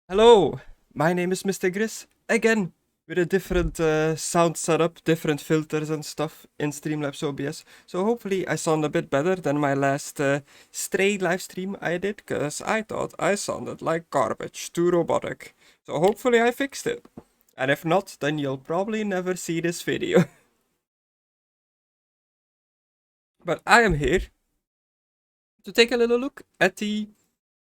Hello, my name is MisterGriss, again, with a different sound setup, different filters and stuff in Streamlabs OBS. So hopefully I sound a bit better than my last stray live stream I did, because I thought I sounded like garbage, too robotic. So hopefully I fixed it. And if not, then you'll probably never see this video. But I am here to take a little look at the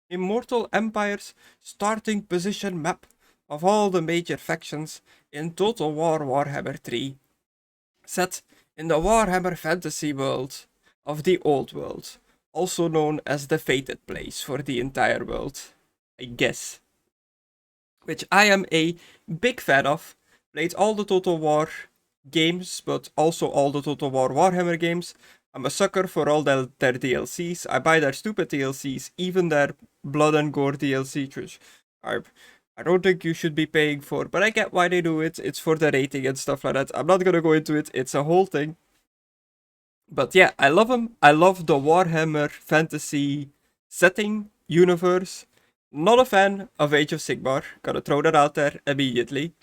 Immortal Empires starting position map of all the major factions in Total War Warhammer 3, set in the Warhammer fantasy world of the Old World, also known as the Fated Place for the entire world, I guess. Which I am a big fan of, played all the Total War games, but also all the Total War Warhammer games. I'm a sucker for all their DLCs. I buy their stupid DLCs, even their Blood and Gore DLC, which I don't think you should be paying for, but I get why they do it. It's for the rating and stuff like that. I'm not gonna go into it, it's a whole thing. But yeah, I love them. I love the Warhammer fantasy setting, universe. Not a fan of Age of Sigmar. Gotta throw that out there immediately.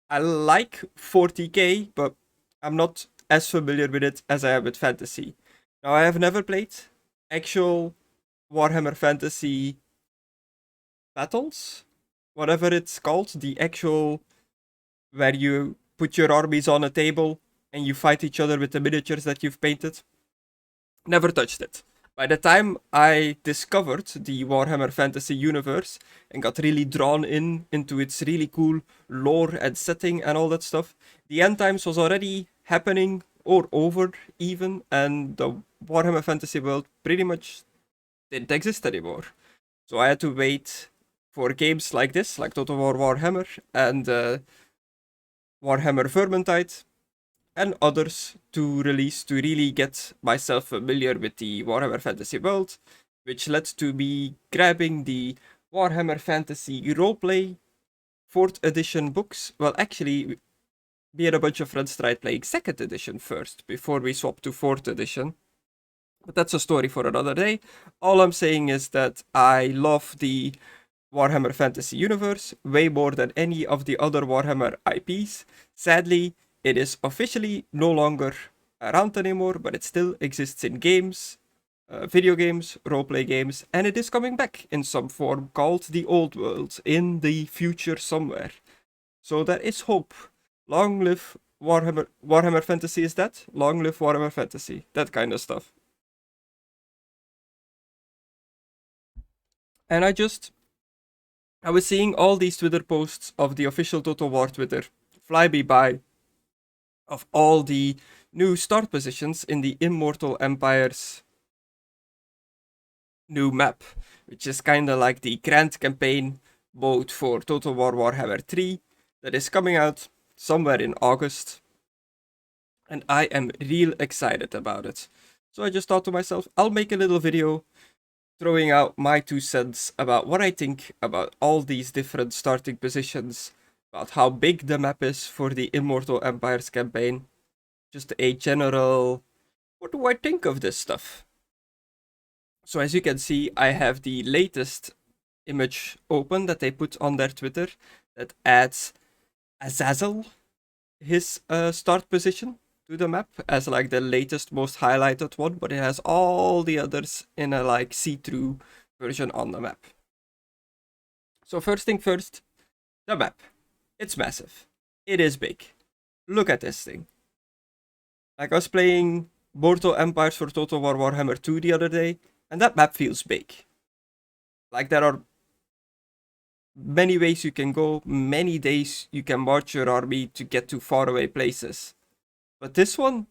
I like 40k, but I'm not as familiar with it as I am with fantasy. Now, I have never played actual Warhammer Fantasy battles, whatever it's called, the actual where you put your armies on a table and you fight each other with the miniatures that you've painted. Never touched it. By the time I discovered the Warhammer Fantasy universe and got really drawn into its really cool lore and setting and all that stuff, the end times was already happening or over even, and the Warhammer Fantasy world pretty much didn't exist anymore. So I had to wait for games like this, like Total War Warhammer and Warhammer Vermintide, and others to release to really get myself familiar with the Warhammer Fantasy world, which led to me grabbing the Warhammer Fantasy Roleplay 4th edition books. Well, actually, me and a bunch of friends tried playing 2nd edition first, before we swapped to 4th edition. But that's a story for another day. All I'm saying is that I love the Warhammer Fantasy universe way more than any of the other Warhammer IPs. Sadly, it is officially no longer around anymore, but it still exists in games, video games, roleplay games, and it is coming back in some form called the Old World in the future somewhere. So there is hope. Long live Warhammer. Warhammer Fantasy is dead. Long live Warhammer Fantasy. That kind of stuff. And I was seeing all these Twitter posts of the official Total War Twitter fly me by of all the new start positions in the Immortal Empires new map, which is kinda like the Grand Campaign mode for Total War Warhammer 3 that is coming out somewhere in August. And I am real excited about it. So I just thought to myself, I'll make a little video throwing out my 2 cents about what I think about all these different starting positions, about how big the map is for the Immortal Empires campaign, just a general, what do I think of this stuff? So as you can see, I have the latest image open that they put on their Twitter that adds Azazel, his start position, to the map as like the latest, most highlighted one, but it has all the others in a like see-through version on the map. So first thing first, the map. It's massive. It is big. Look at this thing. Like I was playing Mortal Empires for Total War Warhammer 2 the other day, and that map feels big. Like there are many ways you can go, many days you can march your army to get to faraway places. But this one,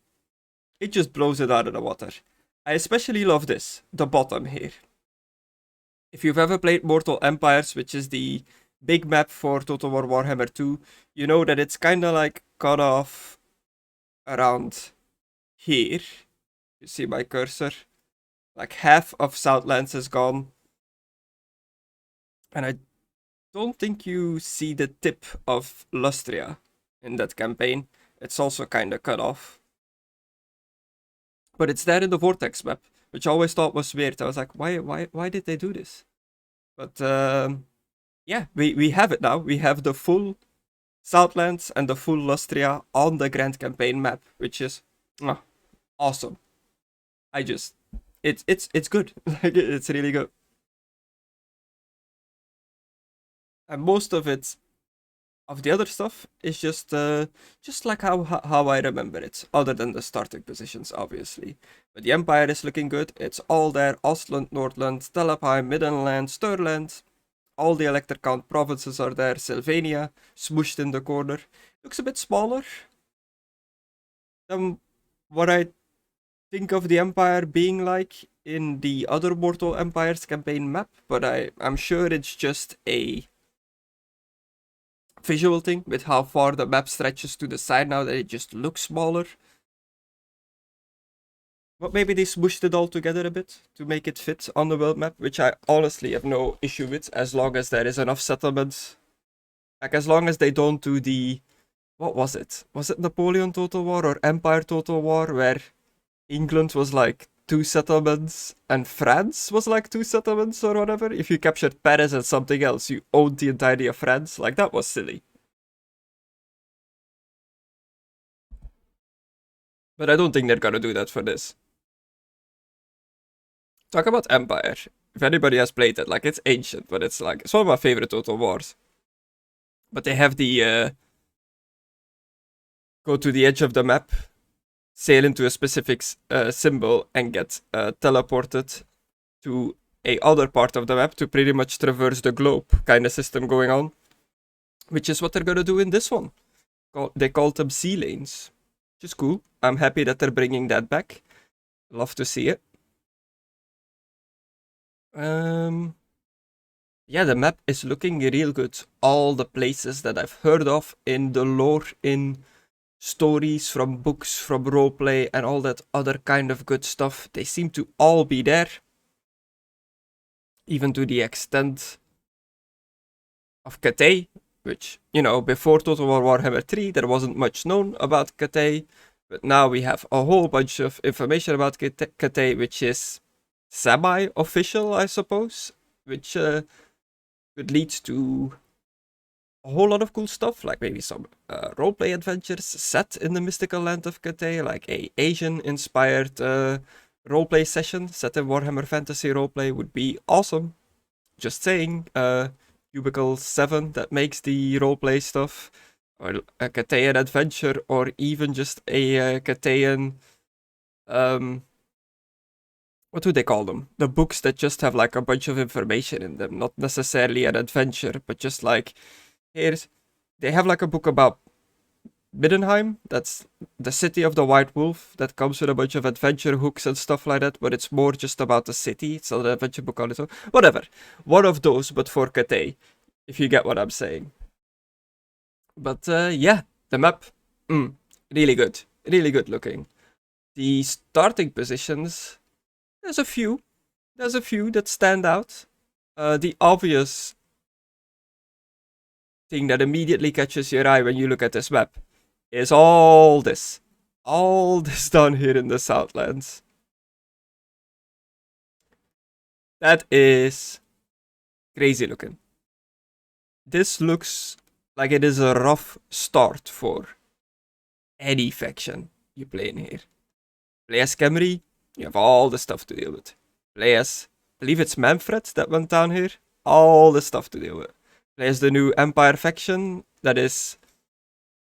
it just blows it out of the water. I especially love this, the bottom here. If you've ever played Mortal Empires, which is the big map for Total War Warhammer 2, you know that it's kinda like cut off around here. You see my cursor? Like half of Southlands is gone. And I don't think you see the tip of Lustria in that campaign. It's also kinda cut off. But it's there in the Vortex map, which I always thought was weird. I was like, why did they do this? But yeah, we have it now. We have the full Southlands and the full Lustria on the Grand Campaign map, which is awesome. I just, it's good. Like it's really good. And most of the other stuff is just like how I remember it, other than the starting positions, obviously. But the Empire is looking good. It's all there: Ostland, Nordland, Teleheim, Middenland, Sturland. All the Elector Count provinces are there. Sylvania, smooshed in the corner. Looks a bit smaller than what I think of the Empire being like in the other Mortal Empires campaign map, but I'm sure it's just a visual thing with how far the map stretches to the side now that it just looks smaller. But maybe they smooshed it all together a bit to make it fit on the world map, which I honestly have no issue with as long as there is enough settlements. Like, as long as they don't do the. What was it? Was it Napoleon Total War or Empire Total War, where England was like two settlements and France was like two settlements or whatever? If you captured Paris and something else, you owned the entirety of France. Like, that was silly. But I don't think they're gonna do that for this. Talk about Empire. If anybody has played it, like, it's ancient, but it's one of my favorite Total Wars. But they have the go to the edge of the map, sail into a specific symbol, and get teleported to a other part of the map to pretty much traverse the globe kind of system going on, which is what they're gonna do in this one. They called them sea lanes, which is cool. I'm happy that they're bringing that back. Love to see it. Yeah, the map is looking real good. All the places that I've heard of in the lore, in stories from books, from roleplay, and all that other kind of good stuff, they seem to all be there. Even to the extent of Cathay, which, before Total War Warhammer 3, there wasn't much known about Cathay. But now we have a whole bunch of information about Cathay, which is semi-official, I suppose, which could lead to a whole lot of cool stuff, like maybe some roleplay adventures set in the mystical land of Cathay, like a Asian-inspired roleplay session set in Warhammer Fantasy roleplay would be awesome. Just saying, Cubicle 7 that makes the roleplay stuff, or a Catayan adventure, or even just a Catayan, what do they call them? The books that just have like a bunch of information in them, not necessarily an adventure, but just like, they have like a book about Middenheim, that's the city of the White Wolf, that comes with a bunch of adventure hooks and stuff like that, but it's more just about the city. It's not an adventure book on its own. Whatever. One of those, but for Cathay, if you get what I'm saying. But yeah, the map, really good. Really good looking. The starting positions, there's a few. There's a few that stand out. The obvious thing that immediately catches your eye when you look at this map is all this down here in the Southlands. That is crazy looking. This looks like it is a rough start for any faction you play in here. Play as Camry, you have all the stuff to deal with. Play as, I believe it's Manfred that went down here, all the stuff to deal with. Play as the new Empire faction, that is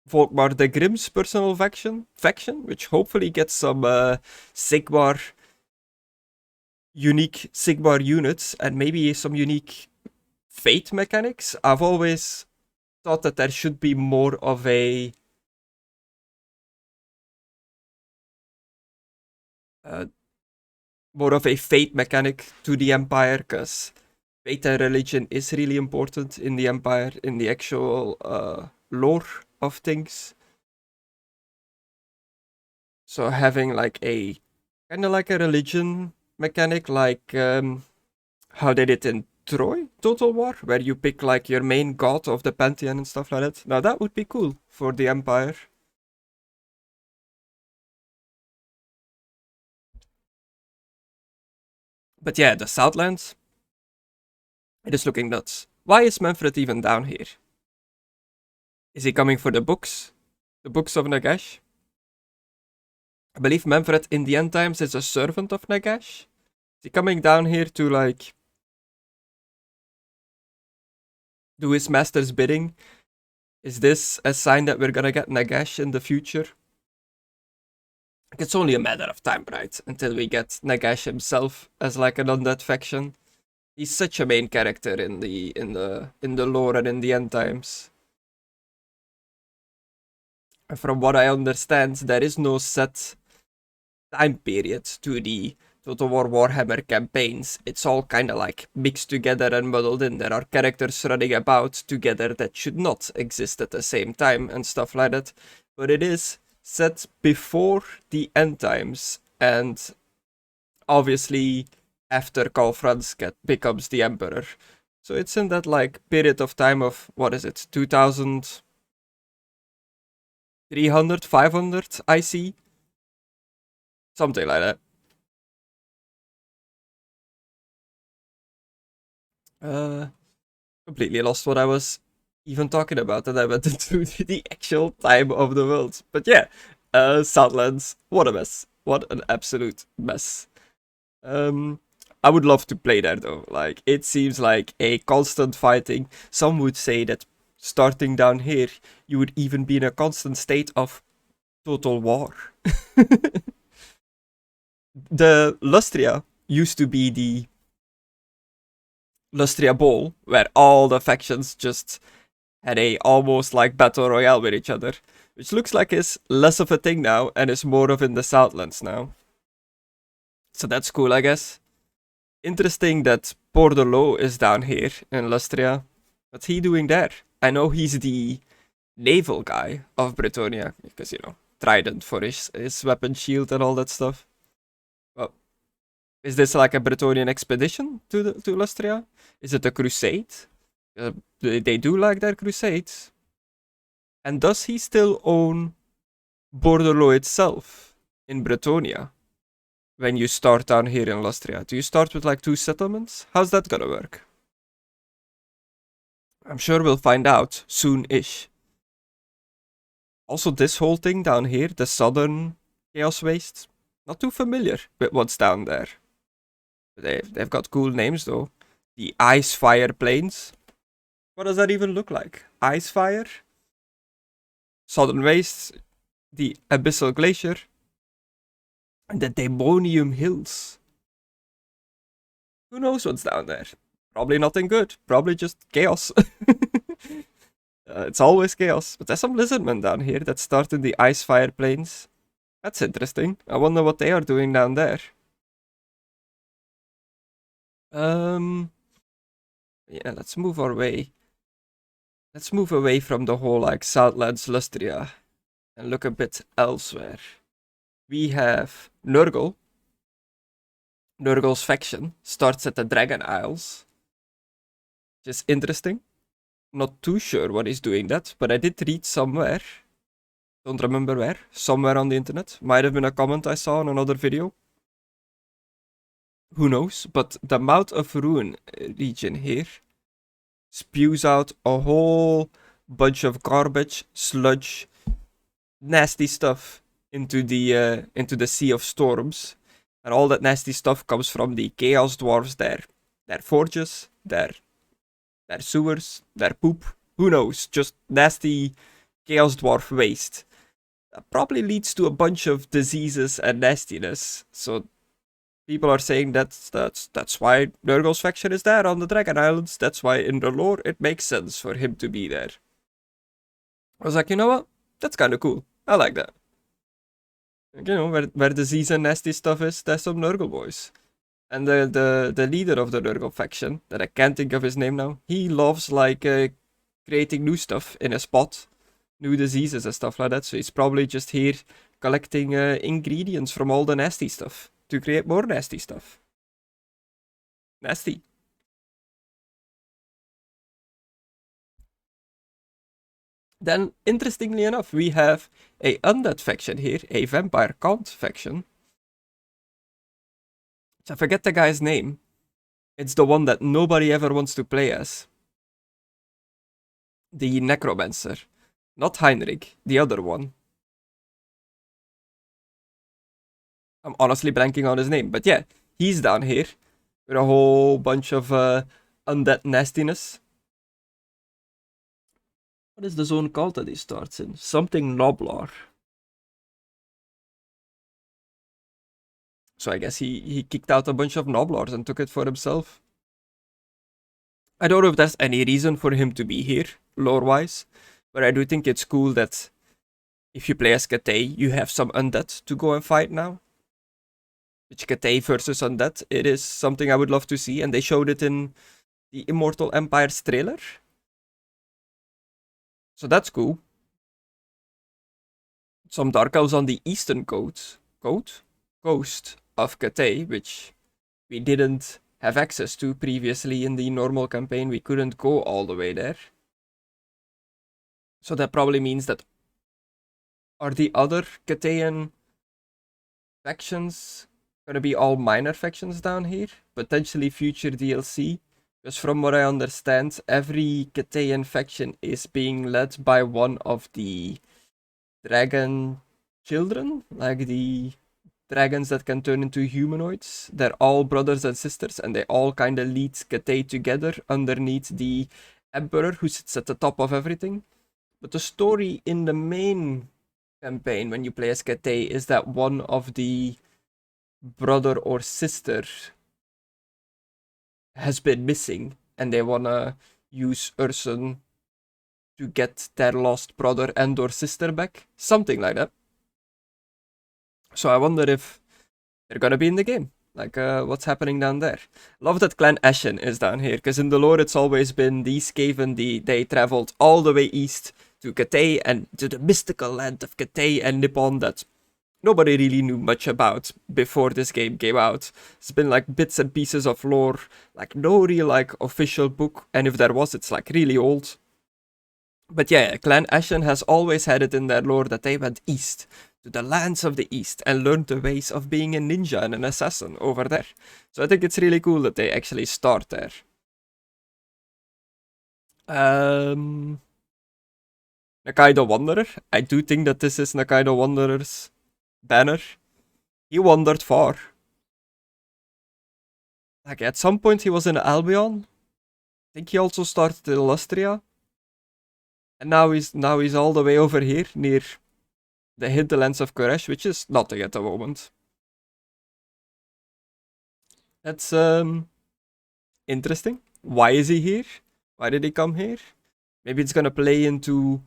Volkmar de Grim's personal faction, which hopefully gets some Sigmar, unique Sigmar units, and maybe some unique fate mechanics. I've always thought that there should be more of a fate mechanic to the Empire, because fate and religion is really important in the Empire, in the actual lore of things. So having like a kind of like a religion mechanic, like how they did in Troy Total War, where you pick like your main god of the pantheon and stuff like that. Now that would be cool for the Empire. But yeah, the Southlands, It is looking nuts. Why is Manfred even down here? Is he coming for the books? The books of Nagash? I believe Manfred in the end times is a servant of Nagash. Is he coming down here to, like, do his master's bidding? Is this a sign that we're gonna get Nagash in the future? It's only a matter of time, right? Until we get Nagash himself as like an undead faction. He's such a main character in the lore and in the end times. And from what I understand, there is no set time period to the Total War Warhammer campaigns. It's all kind of like mixed together and muddled in. There are characters running about together that should not exist at the same time and stuff like that. But it is set before the end times, and obviously after Karl Franz becomes the emperor. So it's in that like period of time of, what is it, 2300, 500 IC? Something like that. Completely lost what I was even talking about, and I went into the actual time of the world. But yeah, Southlands, what a mess. What an absolute mess. I would love to play there though. Like, it seems like a constant fighting. Some would say that starting down here, you would even be in a constant state of total war. The Lustria used to be the Lustria Bowl, where all the factions just had a almost like battle royale with each other, which looks like is less of a thing now and is more of in the Southlands now. So that's cool, I guess. Interesting that Bordelot is down here in Lustria. What's he doing there? I know he's the naval guy of Bretonnia, because, you know, trident for his weapon shield and all that stuff. Well, is this like a Bretonnian expedition to Lustria? Is it a crusade? They do like their crusades. And does he still own Bordelot itself in Bretonnia? When you start down here in Lustria, do you start with like 2 settlements? How's that gonna work? I'm sure we'll find out soon-ish. Also, this whole thing down here, the southern Chaos Waste, not too familiar with what's down there. They've got cool names though. The Ice Fire Plains. What does that even look like? Ice Fire? Southern Waste, the Abyssal Glacier, and the Demonium Hills. Who knows what's down there? Probably nothing good. Probably just chaos. It's always chaos. But there's some lizardmen down here that start in the Ice Fire Plains. That's interesting. I wonder what they are doing down there. Yeah, let's move our way. Let's move away from the whole like Southlands Lustria and look a bit elsewhere. We have Nurgle. Nurgle's faction starts at the Dragon Isles, which is interesting. Not too sure what he's doing that, but I did read somewhere. Don't remember where. Somewhere on the internet. Might have been a comment I saw in another video. Who knows? But the Mouth of Ruin region here spews out a whole bunch of garbage, sludge, nasty stuff into the Sea of Storms. And all that nasty stuff comes from the Chaos Dwarves, their forges, their sewers, their poop. Who knows? Just nasty Chaos Dwarf waste. That probably leads to a bunch of diseases and nastiness. So people are saying that's why Nurgle's faction is there on the Dragon Islands. That's why in the lore it makes sense for him to be there. I was like, you know what? That's kind of cool. I like that. You know, where disease and nasty stuff is, there's some Nurgle boys. And the leader of the Nurgle faction, that I can't think of his name now, he loves like creating new stuff in a spot, new diseases and stuff like that. So he's probably just here collecting ingredients from all the nasty stuff to create more nasty stuff. Nasty. Then, interestingly enough, we have a undead faction here, a vampire count faction. I forget the guy's name. It's the one that nobody ever wants to play as. The Necromancer. Not Heinrich, the other one. I'm honestly blanking on his name, but yeah, he's down here with a whole bunch of undead nastiness. What is the zone called that he starts in? Something Noblar. So I guess he kicked out a bunch of Noblars and took it for himself. I don't know if there's any reason for him to be here, lore-wise, but I do think it's cool that if you play as Katei, you have some undead to go and fight now. Which Katei versus undead, it is something I would love to see, and they showed it in the Immortal Empires trailer. So that's cool. Some Dark Elves on the eastern coast of Katei, which we didn't have access to previously in the normal campaign. We couldn't go all the way there. So that probably means that are the other Kateian factions gonna be all minor factions down here? Potentially future DLC? Because from what I understand, every Kateian faction is being led by one of the dragon children, like the dragons that can turn into humanoids. They're all brothers and sisters, and they all kind of lead Katei together underneath the Emperor, who sits at the top of everything. But the story in the main campaign, when you play as Katei, is that one of the brother or sister has been missing, and they wanna use Urson to get their lost brother and or sister back. Something like that. So I wonder if they're gonna be in the game. Like, what's happening down there? Love that Clan Ashen is down here, because in the lore it's always been these Skaven, they traveled all the way east to Katei and to the mystical land of Katei and Nippon that nobody really knew much about before this game came out. It's been like bits and pieces of lore, like no real like official book, and if there was, it's like really old. But yeah, Clan Ashen has always had it in their lore that they went east, to the lands of the east, and learned the ways of being a ninja and an assassin over there. So I think it's really cool that they actually start there. Nakai the Wanderer. I do think that this is Nakai the Wanderer's banner. He wandered far. Like at some point he was in Albion. I think he also started in Illustria. And now he's all the way over here near the hinterlands of Koresh, which is nothing at the moment. That's interesting. Why is he here? Why did he come here? Maybe it's gonna play into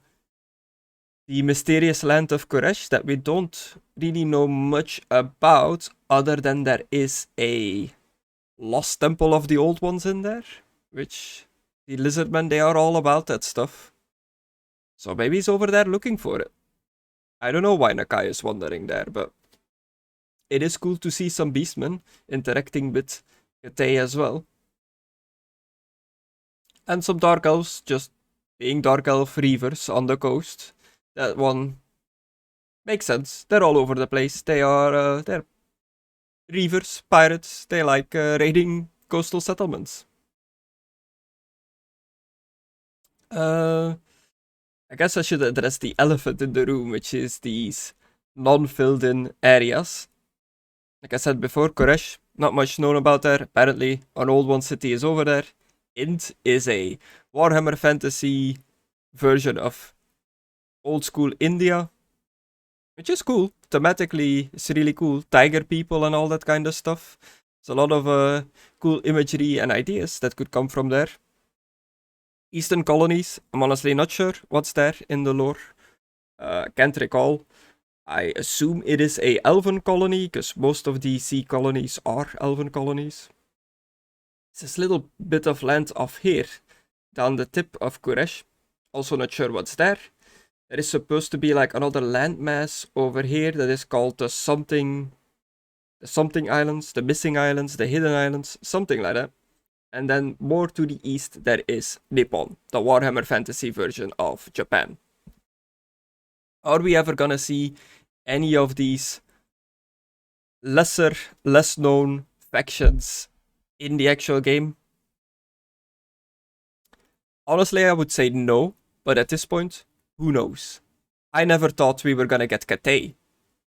the mysterious land of Koresh that we don't really know much about, other than there is a lost temple of the old ones in there, which the lizardmen, they are all about that stuff. So maybe he's over there looking for it. I don't know why Nakai is wandering there, but it is cool to see some beastmen interacting with Katei as well. And some Dark Elves just being Dark Elf Reavers on the coast. That one makes sense. They're all over the place. They're Reavers, pirates. They like raiding coastal settlements. I guess I should address the elephant in the room, which is these non-filled in areas. Like I said before, Koresh, not much known about there. Apparently, an old one city is over there. Int is a Warhammer Fantasy version of old school India, which is cool. Thematically, it's really cool. Tiger people and all that kind of stuff. There's a lot of cool imagery and ideas that could come from there. Eastern colonies, I'm honestly not sure what's there in the lore. Can't recall. I assume it is a elven colony, because most of the sea colonies are elven colonies. It's this little bit of land off here, down the tip of Koresh. Also not sure what's there. There is supposed to be like another landmass over here that is called the something islands, the missing islands, the hidden islands, something like that. And then more to the east, there is Nippon, the Warhammer Fantasy version of Japan. Are we ever gonna see any of these less known factions in the actual game? Honestly, I would say no, but at this point, who knows? I never thought we were gonna get Cathay,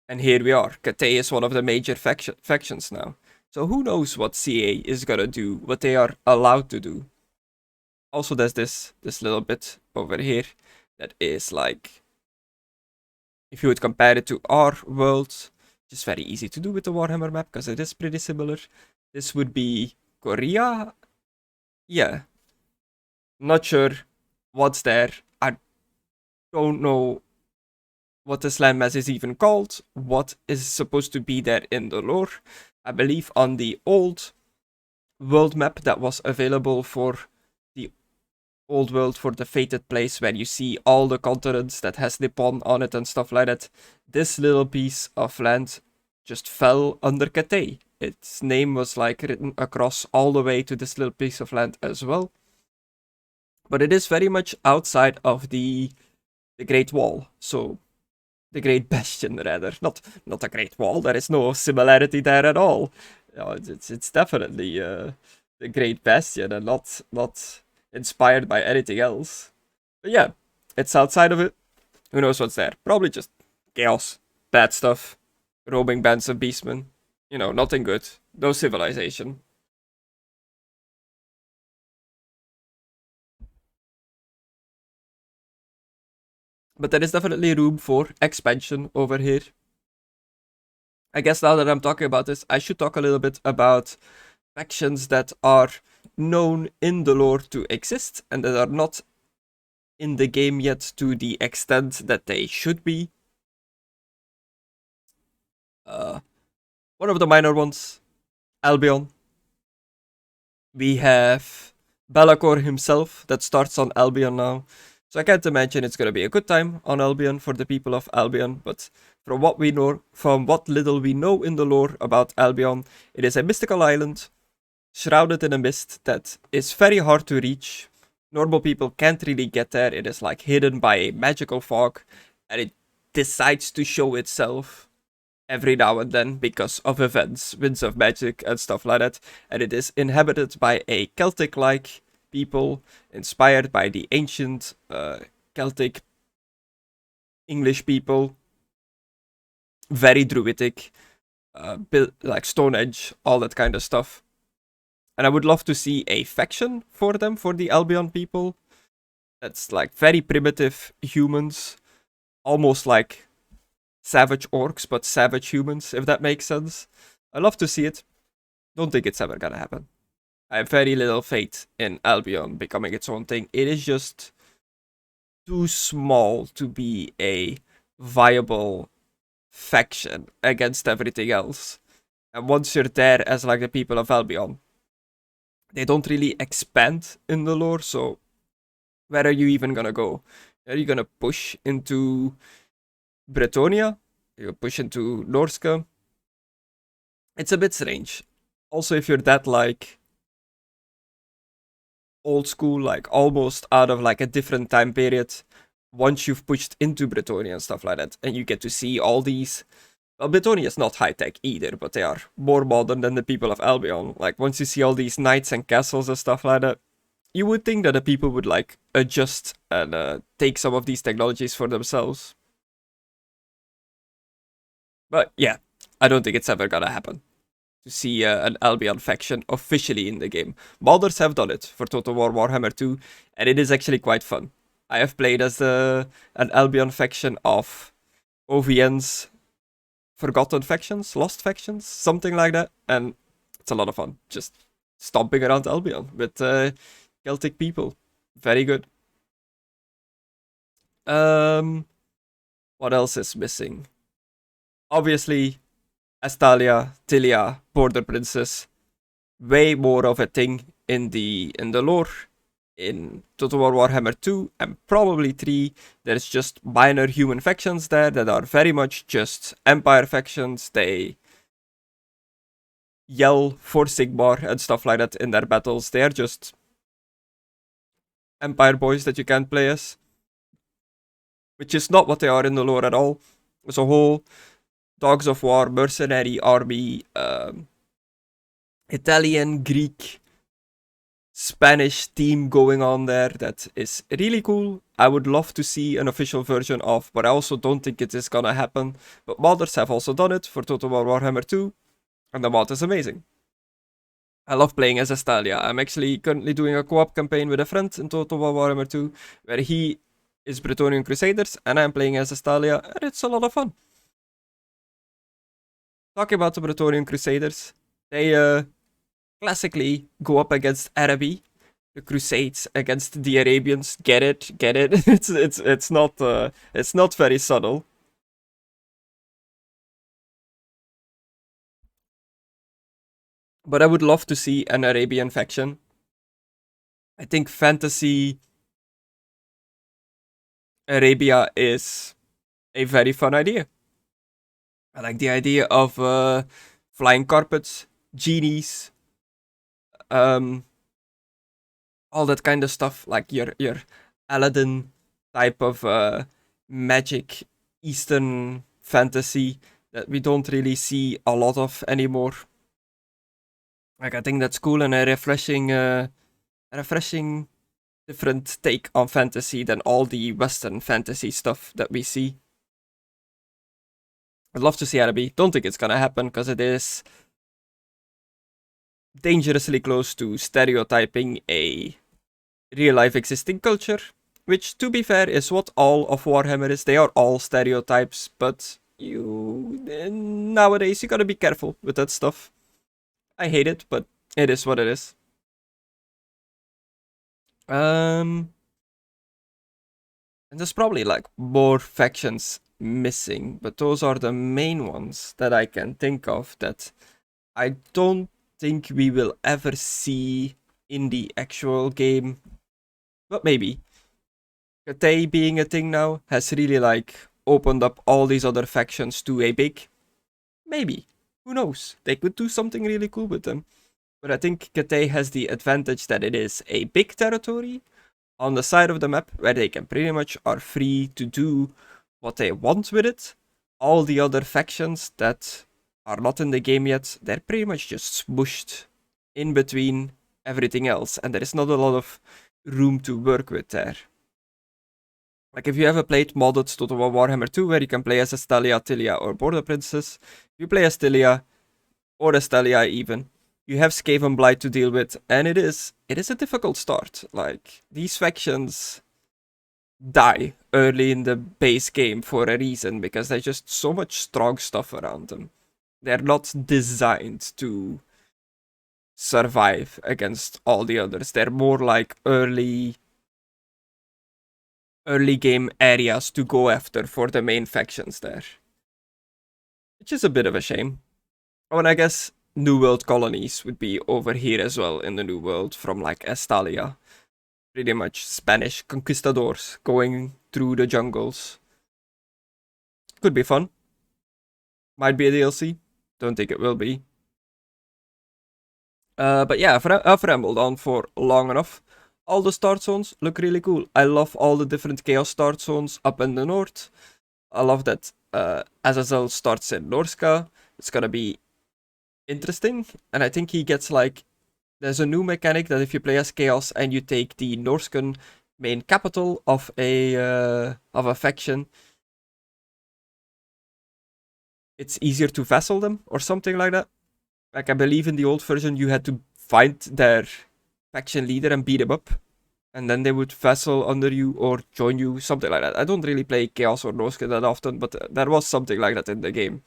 and here we are. Cathay is one of the major factions now. So who knows what CA is gonna do, what they are allowed to do. Also, there's this little bit over here that is like, if you would compare it to our world, which is very easy to do with the Warhammer map because it is pretty similar. This would be Korea. Yeah, not sure what's there. I don't know what this landmass is even called, what is supposed to be there in the lore. I believe on the old world map that was available for the old world, for the fated place where you see all the continents that has Nippon on it and stuff like that, this little piece of land just fell under Cathay. Its name was like written across all the way to this little piece of land as well. But it is very much outside of the Great Wall, so the Great Bastion rather, not the Great Wall. There is no similarity there at all. It's definitely the Great Bastion and not inspired by anything else. But yeah, it's outside of it. Who knows what's there? Probably just chaos, bad stuff, roaming bands of beastmen. You know, nothing good. No civilization. But there is definitely room for expansion over here. I guess now that I'm talking about this, I should talk a little bit about factions that are known in the lore to exist and that are not in the game yet to the extent that they should be. One of the minor ones, Albion. We have Belacor himself that starts on Albion now. So I can't imagine it's gonna be a good time on Albion for the people of Albion, but from what we know, from what little we know in the lore about Albion, it is a mystical island shrouded in a mist that is very hard to reach. Normal people can't really get there. It is like hidden by a magical fog, and it decides to show itself every now and then because of events, winds of magic and stuff like that. And it is inhabited by a Celtic-like people inspired by the ancient Celtic English people. Very druidic, like Stone Age, all that kind of stuff. And I would love to see a faction for them, for the Albion people. That's like very primitive humans, almost like savage orcs, but savage humans, if that makes sense. I love to see it. Don't think it's ever gonna happen. I have very little faith in Albion becoming its own thing. It is just too small to be a viable faction against everything else. And once you're there as like the people of Albion, they don't really expand in the lore, so where are you even gonna go? Are you gonna push into Bretonia? You push into Norska? It's a bit strange. Also, if you're that like old school, like almost out of like a different time period, once you've pushed into Bretonia and stuff like that, and you get to see all these. Well, Bretonia is not high tech either, but they are more modern than the people of Albion. Like, once you see all these knights and castles and stuff like that, you would think that the people would like adjust and take some of these technologies for themselves. But yeah, I don't think it's ever gonna happen to see an Albion faction officially in the game. Modders have done it for Total War Warhammer 2, and it is actually quite fun. I have played as an Albion faction of OVN's Forgotten Factions, Lost Factions, something like that, and it's a lot of fun. Just stomping around Albion with Celtic people. Very good. What else is missing? Obviously, Astalia, Tilia, Border Princess, way more of a thing in the lore. In Total War Warhammer 2 and probably 3, there's just minor human factions there that are very much just Empire factions. They yell for Sigmar and stuff like that in their battles. They are just Empire boys that you can't play as. Which is not what they are in the lore at all. It's a whole Dogs of War mercenary army Italian, Greek, Spanish theme going on there that is really cool. I would love to see an official version of, but I also don't think it is gonna happen. But modders have also done it for Total War Warhammer 2, and the mod is amazing. I love playing as Estalia. I'm actually currently doing a co-op campaign with a friend in Total War Warhammer 2, where he is Bretonnian Crusaders, and I'm playing as Estalia, and it's a lot of fun. Talking about the Bretonnian Crusaders, they classically go up against Araby, the Crusades against the Arabians. Get it? Get it? It's not very subtle. But I would love to see an Arabian faction. I think fantasy Arabia is a very fun idea. I like the idea of flying carpets, genies, um, all that kind of stuff, like your Aladdin type of magic Eastern fantasy that we don't really see a lot of anymore. Like, I think that's cool and a refreshing different take on fantasy than all the Western fantasy stuff that we see. I'd love to see Araby. Don't think it's gonna happen because it is dangerously close to stereotyping a real life existing culture, which, to be fair, is what all of Warhammer is. They are all stereotypes, but nowadays you gotta be careful with that stuff. I hate it, but it is what it is. And there's probably like more factions missing, but those are the main ones that I can think of that I don't think we will ever see in the actual game. But maybe. Katei being a thing now has really like opened up all these other factions to a big. Maybe. Who knows? They could do something really cool with them. But I think Katei has the advantage that it is a big territory on the side of the map where they can pretty much are free to do what they want with it. All the other factions that are not in the game yet, they're pretty much just smooshed in between everything else, and there is not a lot of room to work with there. Like, if you ever played modded Total War Warhammer 2, where you can play as Estalia, Tilia, or Border Princess, you play as Tilia, or Estalia even, you have Skaven Blight to deal with, and it is a difficult start. Like, these factions die early in the base game for a reason, because there's just so much strong stuff around them. They're not designed to survive against all the others. They're more like early game areas to go after for the main factions there. Which is a bit of a shame. Oh, and I guess New World colonies would be over here as well in the New World from like Estalia. Pretty much Spanish conquistadors going through the jungles. Could be fun. Might be a DLC. Don't think it will be. But yeah, I've rambled on for long enough. All the start zones look really cool. I love all the different Chaos start zones up in the north. I love that Azazel starts in Norska. It's gonna be interesting. And I think he gets like... There's a new mechanic that if you play as Chaos and you take the Norscan main capital of a faction, it's easier to vassal them or something like that. Like, I believe in the old version you had to find their faction leader and beat him up, and then they would vassal under you or join you, something like that. I don't really play Chaos or Norscan that often, but there was something like that in the game.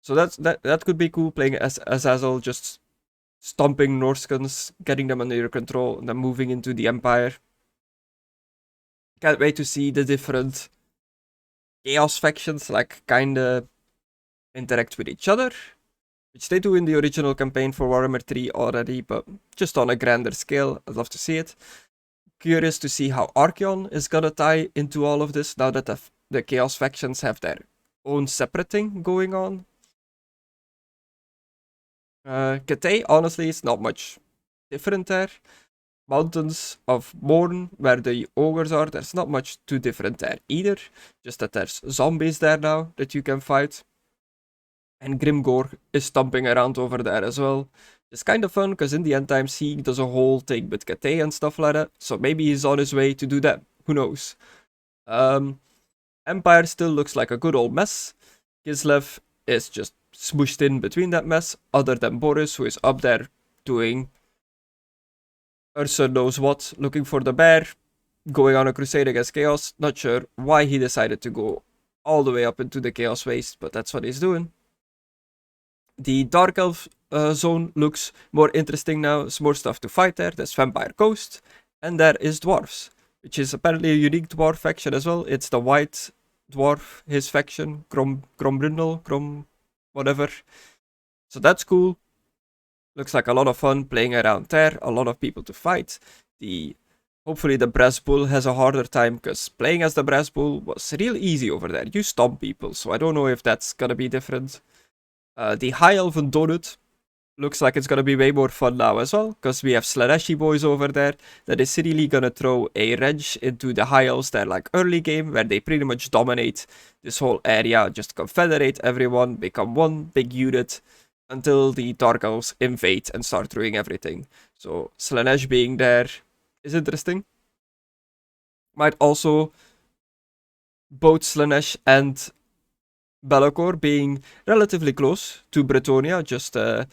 So that could be cool, playing as Azazel, just stomping Norscans, getting them under your control, and then moving into the Empire. Can't wait to see the different Chaos factions, like, kinda interact with each other, which they do in the original campaign for Warhammer 3 already, but just on a grander scale. I'd love to see it. Curious to see how Archeon is gonna tie into all of this, now that the Chaos factions have their own separate thing going on. Katei, honestly, is not much different there. Mountains of Morn, where the ogres are, there's not much too different there either. Just that there's zombies there now that you can fight. And Grimgore is stomping around over there as well. It's kind of fun because in the end times he does a whole thing with Cathay and stuff like that. So maybe he's on his way to do that. Who knows? Empire still looks like a good old mess. Kislev is just smooshed in between that mess, other than Boris, who is up there doing Ursa knows what, looking for the bear, going on a crusade against Chaos. Not sure why he decided to go all the way up into the Chaos Waste, but that's what he's doing. The Dark Elf zone looks more interesting now. There's more stuff to fight there. There's Vampire Coast, and there is Dwarves, which is apparently a unique dwarf faction as well. It's the white dwarf, his faction, Grombrindle, whatever. So that's cool. Looks like a lot of fun playing around there. A lot of people to fight. Hopefully the Brass Bull has a harder time, because playing as the Brass Bull was real easy over there. You stomp people, so I don't know if that's gonna be different. The High Elven Donut looks like it's gonna be way more fun now as well, because we have Slaneshi boys over there that is really gonna throw a wrench into the High Elves there, like early game, where they pretty much dominate this whole area, just confederate everyone, become one big unit, until the Dark Elves invade and start throwing everything. So Slanesh being there is interesting. Might also both Slanesh and Bellicor being relatively close to Bretonnia, just a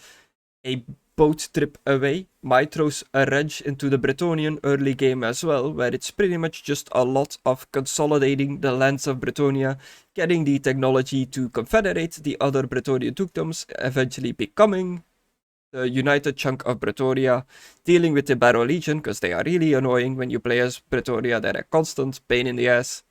boat trip away, might throw a wrench into the Bretonnian early game as well, where it's pretty much just a lot of consolidating the lands of Bretonnia, getting the technology to confederate the other Bretonnian dukedoms, eventually becoming the united chunk of Bretonnia, dealing with the Barrow Legion, because they are really annoying when you play as Bretonnia. They're a constant pain in the ass.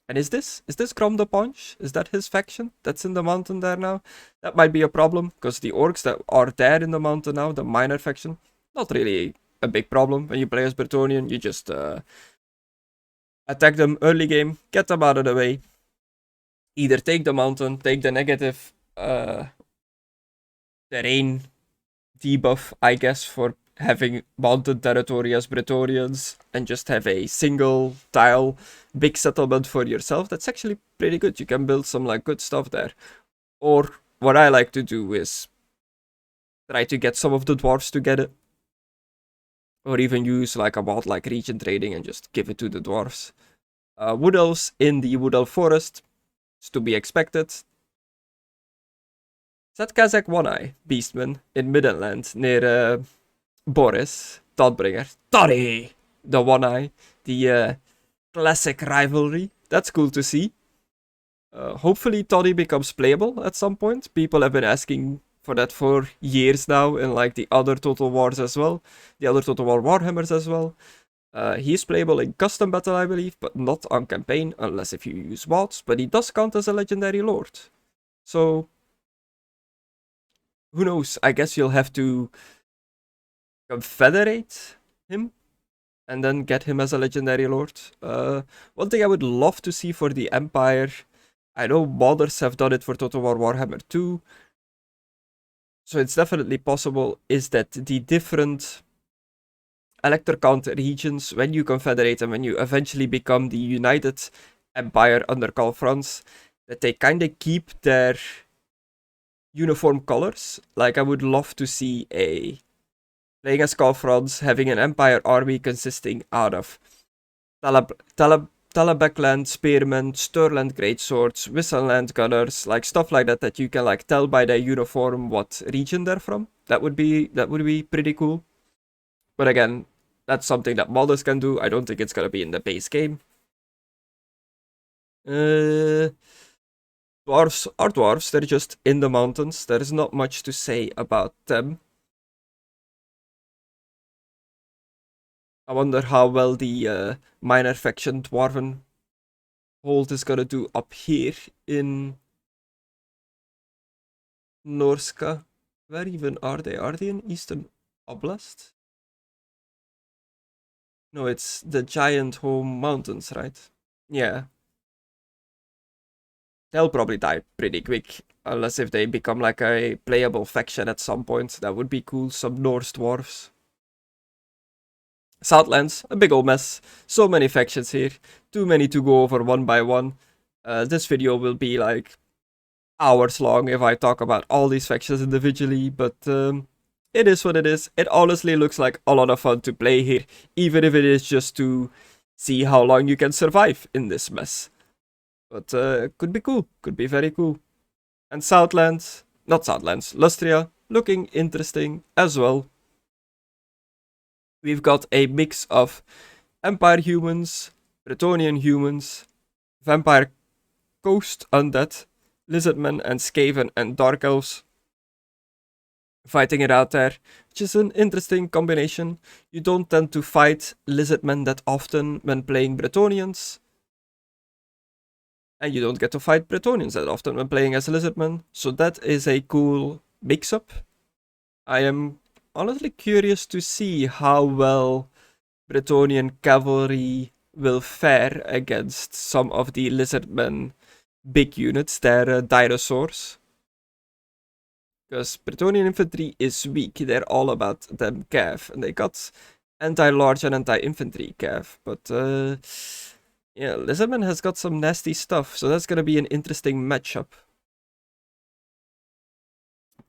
And is this Grom the Paunch? Is that his faction that's in the mountain there now? That might be a problem, because the orcs that are there in the mountain now, the minor faction, not really a big problem. When you play as Bretonnian, you just attack them early game, get them out of the way. Either take the mountain, take the negative terrain debuff, I guess, for having mountain territory as Bretonnians, and just have a single tile big settlement for yourself. That's actually pretty good. You can build some like good stuff there. Or what I like to do is try to get some of the dwarves together, or even use like a bot like region trading and just give it to the dwarves. Wood elves in the Wood Elf Forest, it's to be expected. Is that Kazakh One-Eye Beastman in Middenland near Boris, Dawnbringer, Toddy, the One-Eye, the classic rivalry. That's cool to see. Hopefully Toddy becomes playable at some point. People have been asking for that for years now in like the other Total Wars as well. The other Total War Warhammers as well. He's playable in custom battle, I believe, but not on campaign, unless if you use mods. But he does count as a legendary lord. So, who knows? I guess you'll have to confederate him and then get him as a legendary lord. One thing I would love to see for the Empire, I know modders have done it for Total War Warhammer 2, so it's definitely possible, is that the different elector count regions, when you confederate and when you eventually become the united empire under Karl Franz, that they kind of keep their uniform colors. Like, I would love to see playing as Karl Franz, having an empire army consisting out of Talabekland spearmen, Sturland greatswords, Wissenland gunners, like stuff like that you can like tell by their uniform what region they're from. That would be pretty cool. But again, that's something that modders can do. I don't think it's gonna be in the base game. Dwarves are dwarves, they're just in the mountains. There's not much to say about them. I wonder how well the minor faction Dwarven hold is gonna do up here in Norska. Where even are they? Are they in Eastern Oblast? No, it's the giant home mountains, right? Yeah. They'll probably die pretty quick, unless if they become like a playable faction at some point. That would be cool, some Norse dwarves. Southlands, a big old mess. So many factions here. Too many to go over one by one. This video will be like hours long if I talk about all these factions individually, but it is what it is. It honestly looks like a lot of fun to play here, even if it is just to see how long you can survive in this mess. But could be cool, could be very cool. And Southlands, not Southlands, Lustria, looking interesting as well. We've got a mix of Empire humans, Bretonnian humans, Vampire Coast undead, Lizardmen and Skaven and Dark Elves fighting it out there, which is an interesting combination. You don't tend to fight Lizardmen that often when playing Bretonnians, and you don't get to fight Bretonnians that often when playing as Lizardmen, so that is a cool mix-up. I am honestly curious to see how well Bretonnian cavalry will fare against some of the Lizardmen big units, their dinosaurs. Because Bretonnian infantry is weak, they're all about them cav, and they got anti-large and anti-infantry cav, but yeah, Lizardman has got some nasty stuff, so that's gonna be an interesting matchup.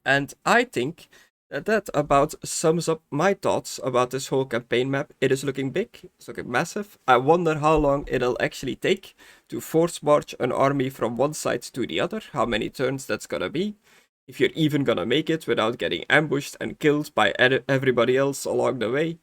And I think that about sums up my thoughts about this whole campaign map. It is looking big, it's looking massive. I wonder how long it'll actually take to force march an army from one side to the other, how many turns that's gonna be. If you're even gonna make it without getting ambushed and killed by everybody else along the way.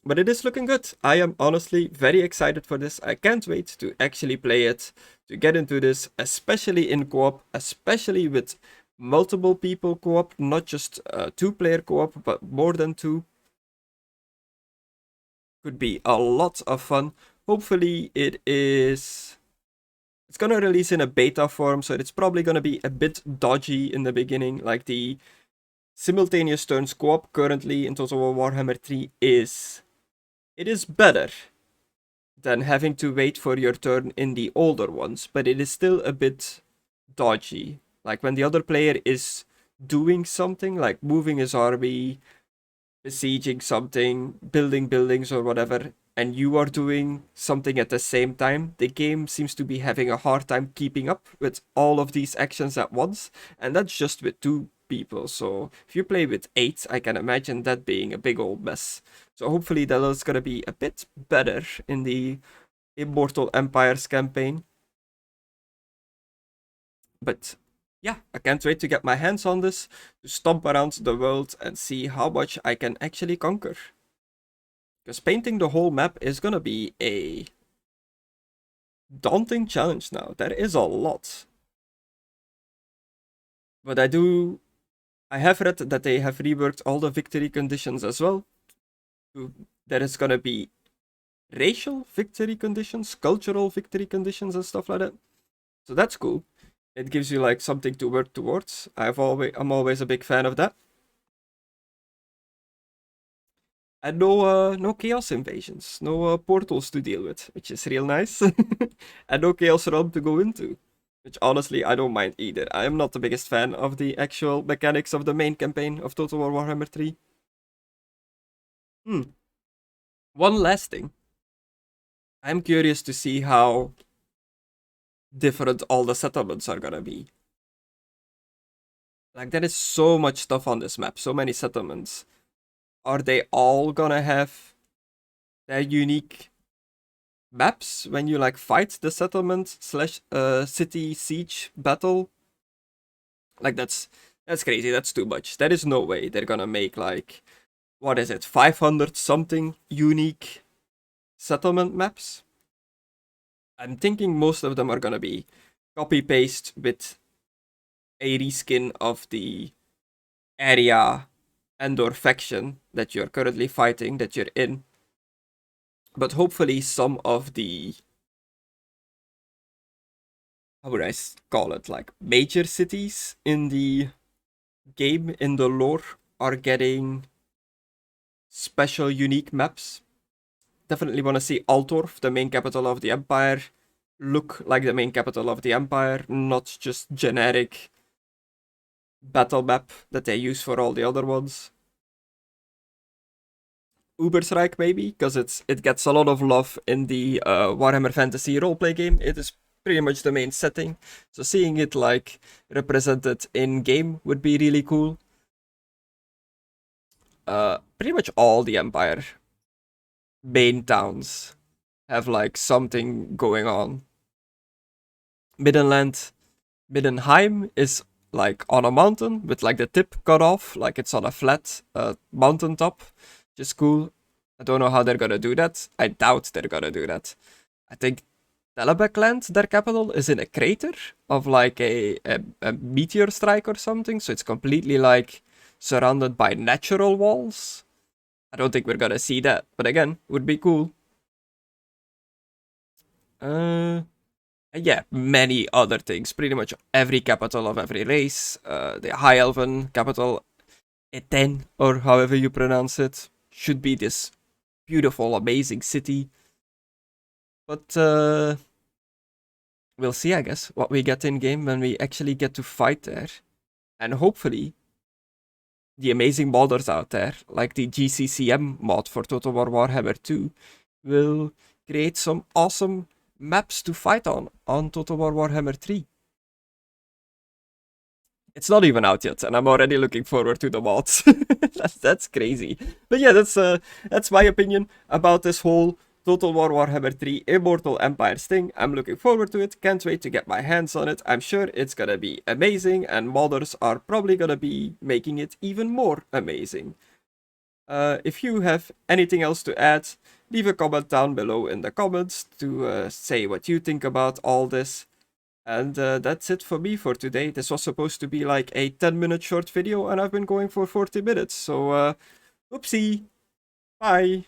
But it is looking good. I am honestly very excited for this. I can't wait to actually play it, to get into this, especially in co-op, especially with multiple people co-op, not just 2-player co-op, but more than 2. Could be a lot of fun. Hopefully it's gonna release in a beta form, so it's probably gonna be a bit dodgy in the beginning, like the simultaneous turns co-op currently in Total War Warhammer 3 is... It is better than having to wait for your turn in the older ones, but it is still a bit dodgy. Like when the other player is doing something, like moving his army, besieging something, building buildings or whatever, and you are doing something at the same time, the game seems to be having a hard time keeping up with all of these actions at once, and that's just with 2 people. So if you play with 8, I can imagine that being a big old mess. So hopefully that is gonna be a bit better in the Immortal Empires campaign. But yeah, I can't wait to get my hands on this, to stomp around the world and see how much I can actually conquer. Because painting the whole map is gonna be a daunting challenge now. There is a lot. But I have read that they have reworked all the victory conditions as well. There is gonna be racial victory conditions, cultural victory conditions and stuff like that. So that's cool. It gives you like something to work towards. I'm always a big fan of that. And no chaos invasions, no portals to deal with, which is real nice. And no chaos realm to go into, which honestly I don't mind either. I am not the biggest fan of the actual mechanics of the main campaign of Total War Warhammer 3. One last thing. I'm curious to see how different all the settlements are gonna be. Like, there is so much stuff on this map, so many settlements. Are they all gonna have their unique maps when you like fight the settlement slash city siege battle? Like, that's crazy, that's too much. There is no way they're gonna make like, what is it, 500 something unique settlement maps? I'm thinking most of them are gonna be copy paste with a reskin of the area and or faction that you're currently fighting, that you're in. But hopefully some of the, how would I call it, like major cities in the game, in the lore, are getting special unique maps. Definitely want to see Altdorf, the main capital of the Empire, look like the main capital of the Empire, not just generic battle map that they use for all the other ones. Ubersreich maybe, because it gets a lot of love in the Warhammer Fantasy roleplay game. It is pretty much the main setting. So seeing it like represented in game would be really cool. Pretty much all the Empire main towns have like something going on. Middenheim is like on a mountain with like the tip cut off, like it's on a flat mountain top, which is cool. I don't know how they're gonna do that. I doubt they're gonna do that. I think Telebeckland, their capital, is in a crater of like a meteor strike or something, so it's completely like surrounded by natural walls. I don't think we're gonna see that, but again, would be cool. Yeah, many other things. Pretty much every capital of every race. The High Elven capital, Eten, or however you pronounce it, should be this beautiful, amazing city. But we'll see, I guess, what we get in game when we actually get to fight there. And hopefully, the amazing modders out there, like the GCCM mod for Total War Warhammer 2, will create some awesome maps to fight on Total War Warhammer 3. It's not even out yet, and I'm already looking forward to the mods. that's crazy. But yeah, that's my opinion about this whole Total War Warhammer 3 Immortal Empires thing. I'm looking forward to it, can't wait to get my hands on it. I'm sure it's gonna be amazing, and modders are probably gonna be making it even more amazing. If you have anything else to add, leave a comment down below in the comments to say what you think about all this. And that's it for me for today. This was supposed to be like a 10-minute short video, and I've been going for 40 minutes, so oopsie, bye!